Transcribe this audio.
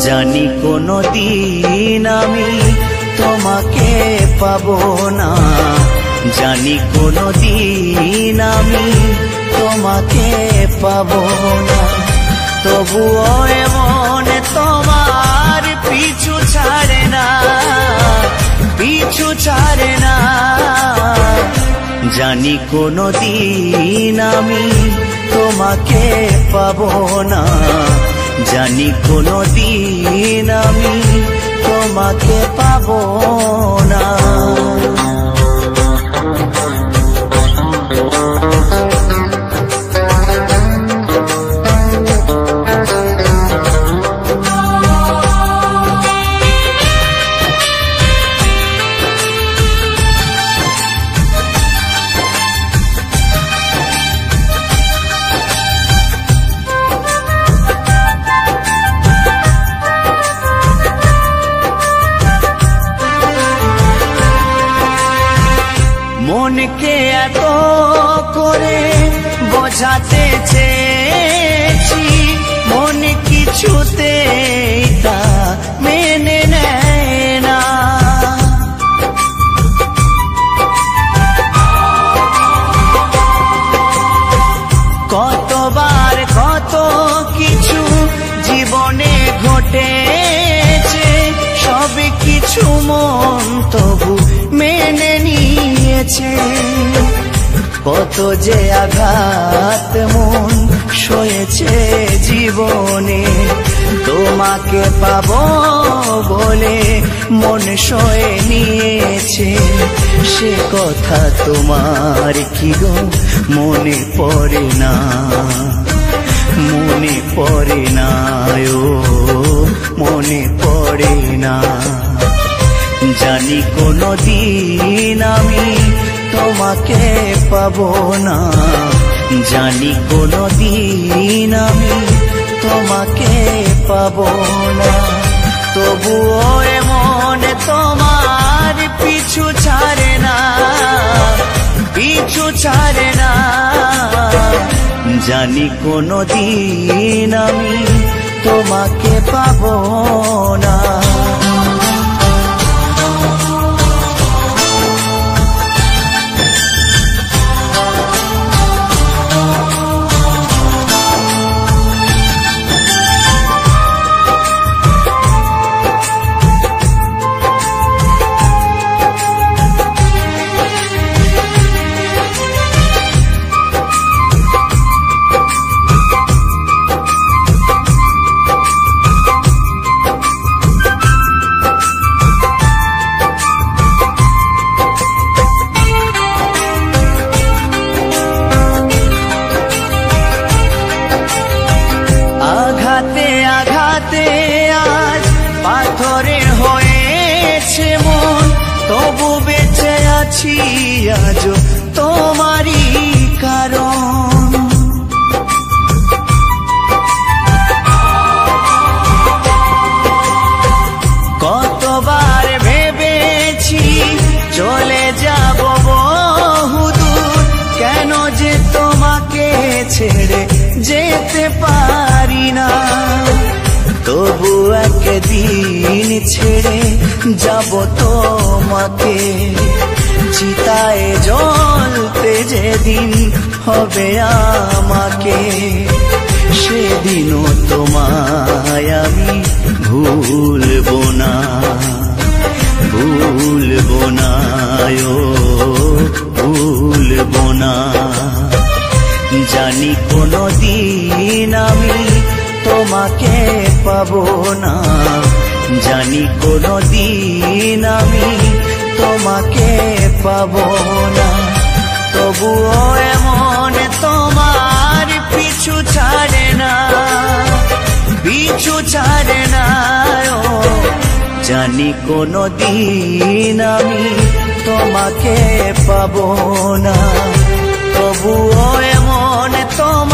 জানি কোনো দিন আমি তোমাকে পাবো না, জানি কোনো দিন আমি তোমাকে পাবো না। তবুও এমন তোমার পিছু ছাড়ে না, পিছু ছাড়ে না। জানি কোনো দিন আমি তোমাকে পাবো না, জানি কোনো দিন আমি তোমাকে পাবো না। মনকে এত করে বোঝাতে চেয়েছি, মন কিছুতে তা মেনে নেয় না। কতবার কত কিছু জীবনে ঘটেছে, সব কিছু মন তবু মেনে নিয়েছে। কত যে আঘাত মন সয়েছে জীবনে, তোমাকে পাবো বলে মন সয়ে নিয়েছে। সে কথা তোমার কি গো মনে পড়ে না, মনে পড়ে না, ও মনে পড়ে না। জানি কোনো দিন আমি তোমাকে পাবো না, জানি কোনো দিন আমি তোমাকে পাবো না। তবুও এমন তোমার পিছু ছাড়ে না, পিছু ছাড়ে না। জানি কোনো দিন আমি তোমাকে পাবো না। আঘাতে আঘাতে আজ পাথরে হয়েছে মন, তবু বেঁচে আছি আজ তোমারই কারণ। কতবার ভেবেছি চলে যাব বহুদূর, কেন যে তোমাকে ছেড়ে যেতে পারি না। তবু একদিন ছেড়ে যাব তোমাকে, চিতায় জ্বলতে যেদিন হবে আমাকে। সেদিনও তোমায় আমি ভুলবো না, ভুলবো না, ও ভুলবো না। জানি কোনো দিন আমি তোমাকে পাবো না, জানি কোনো দিন আমি তোমাকে পাবো না। তবুও এমন তোমার পিছু ছাড়ে না, পিছু ছাড়ে না। জানি কোনো দিন আমি তোমাকে পাবো না, তবুও এমন তোমার